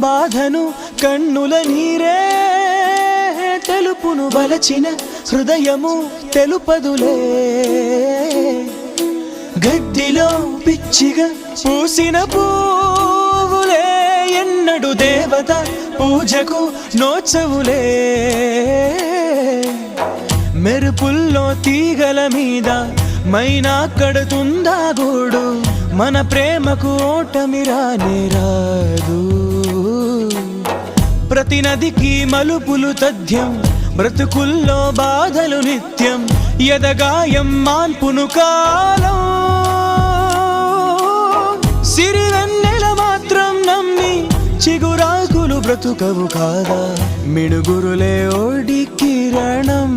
బాధను కన్నుల నీరే తెలుపును వలచిన హృదయము తెలుపదులే గడ్డిలో పిచ్చిగా పూసిన పువ్వులే ఎన్నడు దేవత పూజకు నోచవులే మెరుపుల్లో తీగల మీద మైనా కడుతుందా గూడు మన ప్రేమకు ఓటమి రానే రాదు ప్రతి నదికి మలుపులు తథ్యం బ్రతుకుల్లో బాధలు నిత్యం ఎదగాయం మాన్పును కాలం సిరివెన్నెల మాత్రం నమ్మి చిగురాకులు బ్రతుకవు కాదా మిడుగురులే ఓడి కిరణం